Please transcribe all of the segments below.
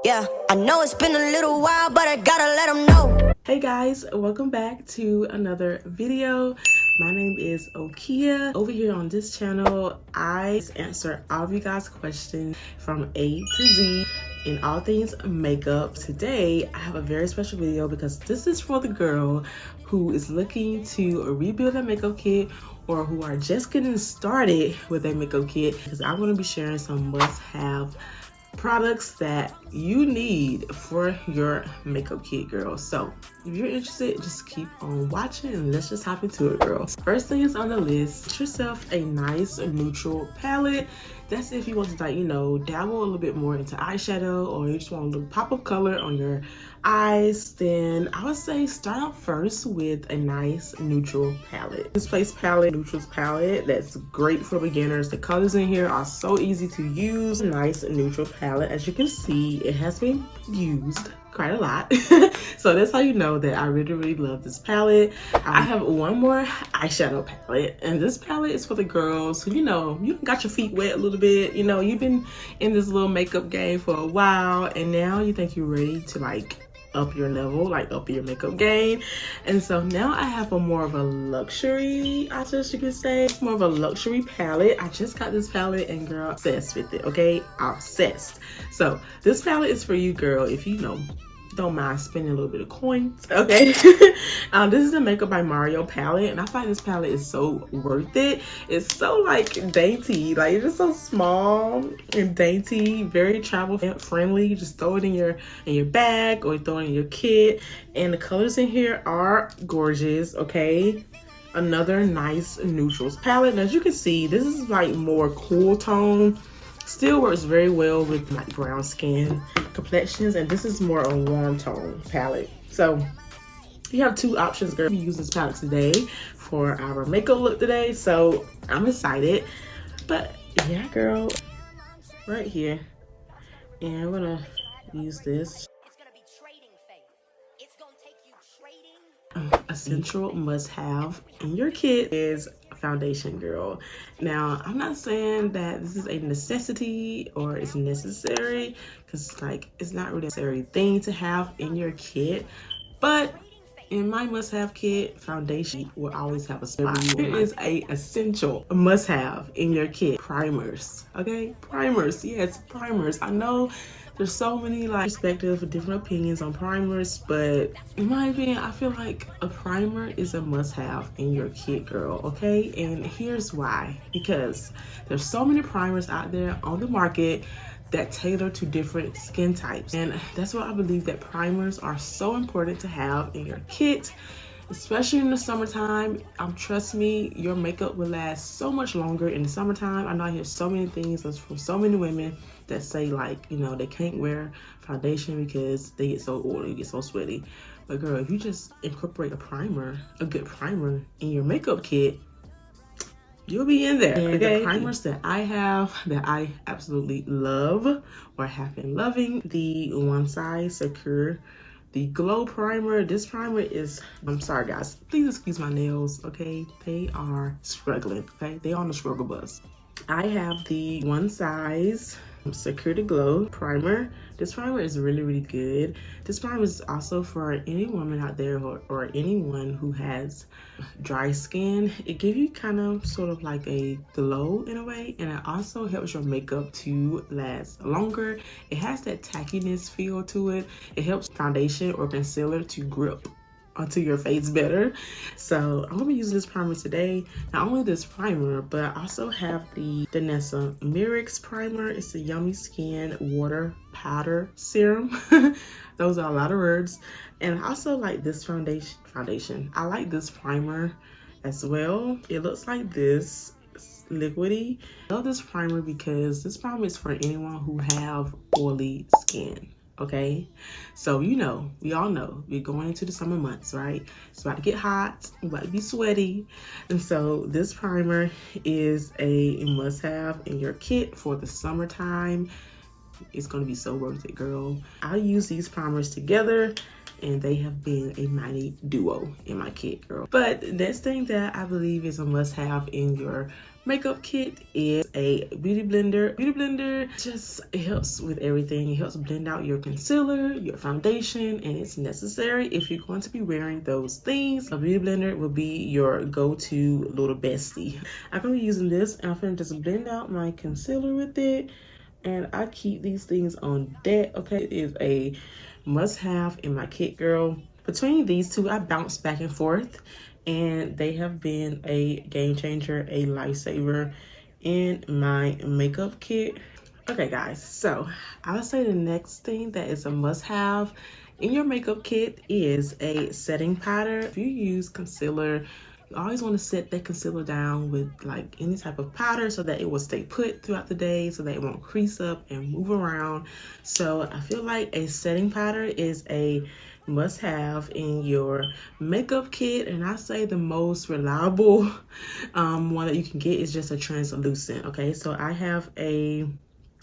Yeah, I know it's been a little while, but I gotta let them know. Hey guys, welcome back to another video. My name is Okia. Over here on this channel, I answer all of you guys' questions from A to Z in all things makeup. Today, I have a very special video because this is for the girl who is looking to rebuild a makeup kit or who are just getting started with a makeup kit, because I'm going to be sharing some must-have products that you need for your makeup kit, girl. So if you're interested, just keep on watching and let's just hop into it, girl. First thing is on the list, get yourself a nice neutral palette. That's if you want to, like, you know, dabble a little bit more into eyeshadow, or you just want a little pop of color on your eyes. Then I would say start out first with a nice neutral palette. This Place palette, neutrals palette, that's great for beginners. The colors in here are so easy to use. Nice neutral palette. As you can see, it has been used quite a lot. So that's how you know that I really love this palette. I have one more eyeshadow palette, and this palette is for the girls who, you know, you got your feet wet a little bit, you know, you've been in this little makeup game for a while, and now you think you're ready to like up your level, like up your makeup game. And so now I have a more of a luxury, I guess you could say, more of a luxury palette. I just got this palette and girl, obsessed with it, okay? Obsessed. So this palette is for you, girl, if you know, don't mind spending a little bit of coins, okay? This is a Makeup by Mario palette, and I find this palette is so worth it. It's so like dainty, like it's just so small and dainty, very travel friendly. You just throw it in your bag or throw it in your kit, and the colors in here are gorgeous, okay? Another nice neutrals palette, and as you can see, this is like more cool tone. Still works very well with like brown skin complexions, and this is more a warm tone palette. So you have two options, girl. We use this palette today for our makeup look today, so I'm excited. But yeah, girl, right here, and I'm gonna use this. Essential must-have in your kit is foundation, girl. Now, I'm not saying that this is a necessity or it's necessary, because like it's not really a necessary thing to have in your kit, but in my must-have kit, foundation will always have a spot. Here is a essential must-have in your kit: primers. Okay, primers. Yes, primers. I know there's so many like perspectives, different opinions on primers, but in my opinion, I feel like a primer is a must-have in your kit, girl, okay? And here's why. Because there's so many primers out there on the market that tailor to different skin types, and that's why I believe that primers are so important to have in your kit, especially in the summertime. Trust me, your makeup will last so much longer in the summertime. I know I hear so many things from so many women that say, like, you know, they can't wear foundation because they get so oily, get so sweaty. But girl, if you just incorporate a primer, a good primer in your makeup kit, you'll be in there. And okay, the primers that I have that I absolutely love or have been loving, the One Size Secure, the Glow Primer. This primer is, I'm sorry guys, please excuse my nails, okay? They are struggling, okay? They on the struggle bus. I have the One Size Secure the Glow Primer. This primer is really good. This primer is also for any woman out there or anyone who has dry skin. It gives you kind of sort of like a glow in a way, and it also helps your makeup to last longer. It has that tackiness feel to it. It helps foundation or concealer to grip onto your face better. So I'm gonna be using this primer today. Not only this primer, but I also have the Danessa Myricks primer. It's a Yummy Skin Water Powder Serum. Those are a lot of words. And I also like this foundation. I like this primer as well. It looks like this. It's liquidy. I love this primer because this primer is for anyone who have oily skin. Okay, so you know, we all know we're going into the summer months, right? It's about to get hot, it's about to be sweaty, and so this primer is a must-have in your kit for the summertime. It's going to be so worth it, girl. I use these primers together, and they have been a mighty duo in my kit, girl. But the next thing that I believe is a must-have in your makeup kit is a beauty blender. Beauty blender just, it helps with everything. It helps blend out your concealer, your foundation, and it's necessary if you're going to be wearing those things. A beauty blender will be your go-to little bestie. I'm gonna be using this, and I'm gonna just blend out my concealer with it. And I keep these things on deck. Okay, it is a must-have in my kit, girl. Between these two, I bounce back and forth, and they have been a game changer, a lifesaver in my makeup kit. Okay guys, so I would say the next thing that is a must-have in your makeup kit is a setting powder. If you use concealer, you always want to set that concealer down with like any type of powder so that it will stay put throughout the day, so that it won't crease up and move around. So I feel like a setting powder is a must-have in your makeup kit, and I say the most reliable one that you can get is just a translucent. Okay, so I have a,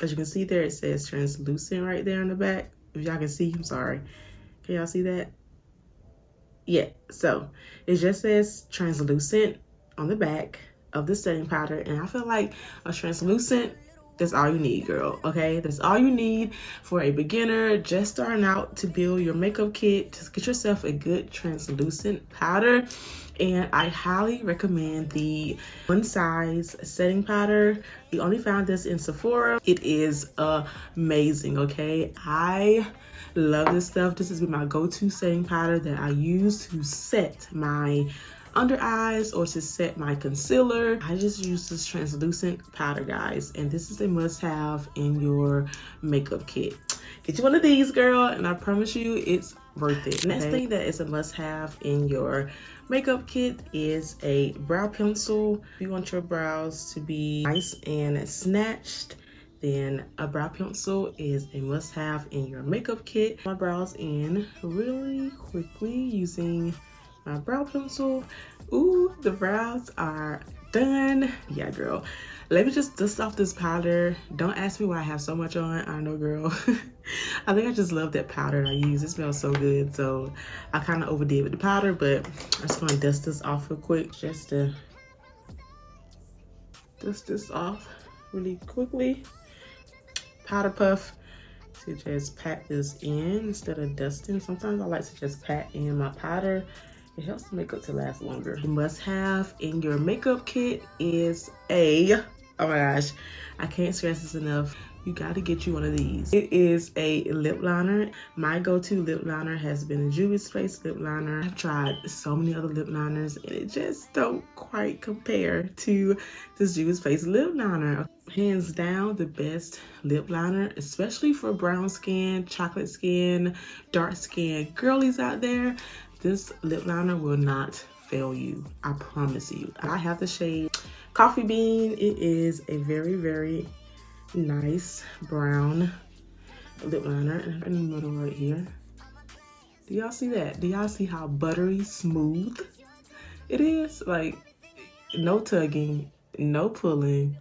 as you can see there, it says translucent right there in the back. If y'all can see, I'm sorry, can y'all see that? Yeah, so it just says translucent on the back of the setting powder, and I feel like a translucent, that's all you need, girl. Okay, that's all you need for a beginner just starting out to build your makeup kit. Just get yourself a good translucent powder, and I highly recommend the One Size setting powder. We only found this in Sephora. It is amazing. Okay, I love this stuff. This has been my go-to setting powder that I use to set my under eyes or to set my concealer. I just use this translucent powder, guys, and this is a must-have in your makeup kit. Get you one of these, girl, and I promise you it's worth it. Next thing that is a must-have in your makeup kit is a brow pencil. If you want your brows to be nice and snatched, then a brow pencil is a must-have in your makeup kit. My brows in really quickly using my brow pencil. Ooh, the brows are done. Yeah, girl. Let me just dust off this powder. Don't ask me why I have so much on. I know, girl. I think I just love that powder I use. It smells so good. So I kind of overdid with the powder, but I'm just gonna dust this off real quick, just to dust this off really quickly. Powder puff to just pat this in instead of dusting. Sometimes I like to just pat in my powder. It helps the makeup to last longer. You must have in your makeup kit is a, oh my gosh, I can't stress this enough. You got to get you one of these. It is a lip liner. My go-to lip liner has been a Juvia's Face lip liner. I've tried so many other lip liners and it just don't quite compare to this Juvia's Face lip liner. Hands down the best lip liner, especially for brown skin, chocolate skin, dark skin girlies out there. This lip liner will not fail you. I promise you. I have the shade Coffee Bean. It is a very, very nice brown lip liner. And in the middle right here. Do y'all see that? Do y'all see how buttery smooth it is? Like, no tugging, no pulling.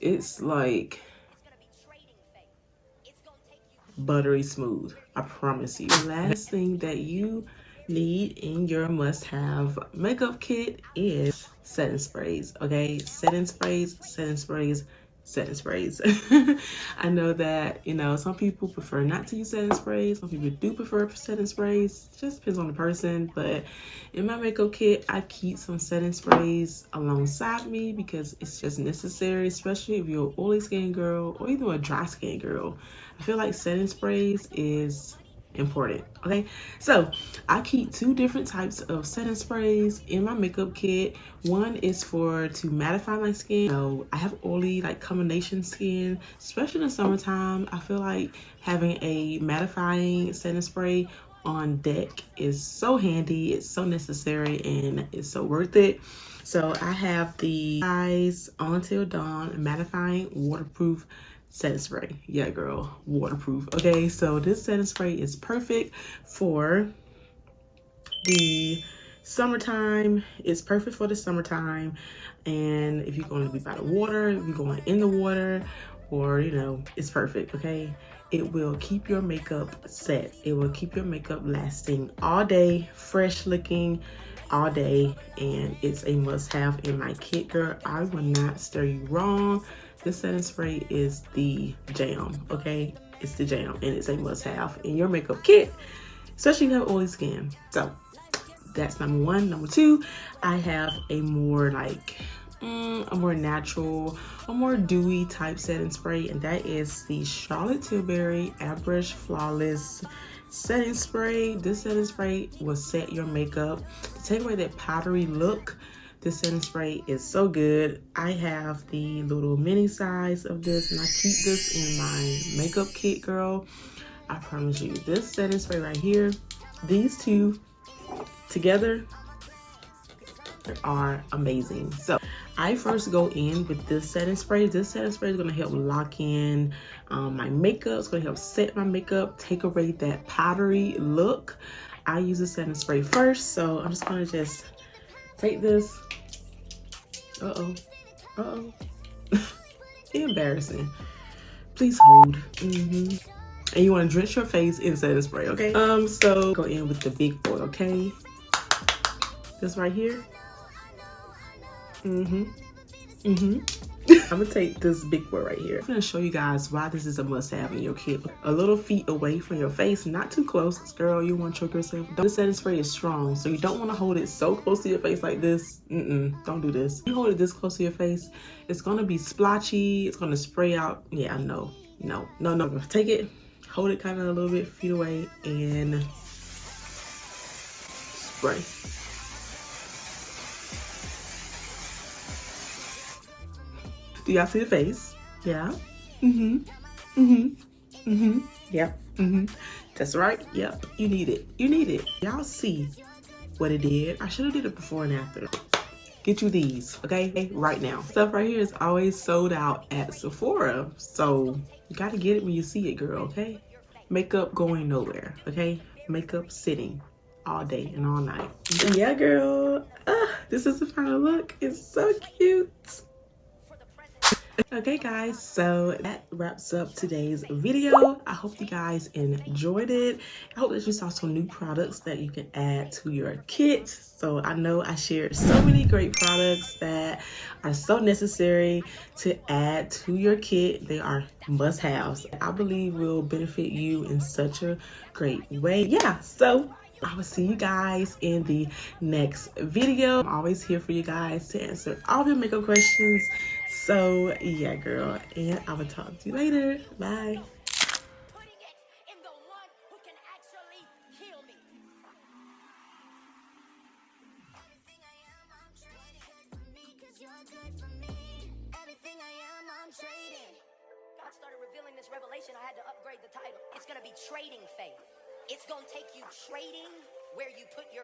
It's like buttery smooth. I promise you. The last thing that you need in your must-have makeup kit is setting sprays. Okay, setting sprays, setting sprays, setting sprays. I know that, you know, some people prefer not to use setting sprays. Some people do prefer setting sprays. It just depends on the person. But in my makeup kit, I keep some setting sprays alongside me because it's just necessary, especially if you're an oily skin girl or even a dry skin girl. I feel like setting sprays is important. Okay, so I keep two different types of setting sprays in my makeup kit. One is to mattify my skin. So I have oily, like, combination skin, especially in the summertime. I feel like having a mattifying setting spray on deck is so handy. It's so necessary and it's so worth it. So I have the Eyes On Till Dawn mattifying waterproof setting spray. Yeah, girl, waterproof. Okay, so this setting spray is perfect for the summertime. It's perfect for the summertime, and if you're going to be by the water, if you're going in the water, or, you know, it's perfect. Okay, it will keep your makeup set. It will keep your makeup lasting all day, fresh looking all day, and it's a must-have in my kit, girl. I will not steer you wrong. This setting spray is the jam, okay? It's the jam, and it's a must-have in your makeup kit, especially if you have oily skin. So that's number one. Number two, I have a more like a more natural, a more dewy type setting spray, and that is the Charlotte Tilbury Airbrush Flawless setting spray. This setting spray will set your makeup to take away that powdery look. This setting spray is so good. I have the little mini size of this, and I keep this in my makeup kit, girl. I promise you, this setting spray right here, these two together are amazing. So I first go in with this setting spray. This setting spray is going to help lock in my makeup. It's going to help set my makeup, take away that powdery look. I use the setting spray first, so I'm just going to just take this. Embarrassing. Please hold. And you want to drench your face in setting spray, okay? So go in with the big boy, okay? This right here. I'm gonna take this big boy right here. I'm gonna show you guys why this is a must-have in your kit. A little feet away from your face, not too close, because girl, you want to choke yourself. This setting spray is strong, so you don't want to hold it so close to your face like this. Don't do this. You hold it this close to your face, it's gonna be splotchy. It's gonna spray out. Yeah, no. Take it, hold it kind of a little bit feet away, and spray. Do y'all see the face? Yeah. Yep. That's right. Yep. You need it. You need it. Y'all see what it did? I should have did it before and after. Get you these, okay? Right now. Stuff right here is always sold out at Sephora, so you gotta get it when you see it, girl, okay? Makeup going nowhere, okay? Makeup sitting all day and all night. Yeah, girl. This is the final look. It's so cute. Okay guys, so that wraps up today's video. I hope you guys enjoyed it. I hope that you saw some new products that you can add to your kit. So I know I shared so many great products that are so necessary to add to your kit. They are must-haves. I believe will benefit you in such a great way. Yeah, so I will see you guys in the next video. I'm always here for you guys to answer all of your makeup questions. So yeah, girl, and I will talk to you later. Bye. Putting it in the one who can actually heal me. Everything I am, I'm trading for me, 'cause you're good for me. Everything I am, I'm trading. God started revealing this revelation. I had to upgrade the title. It's gonna be Trading Faith. It's gonna take you trading where you put your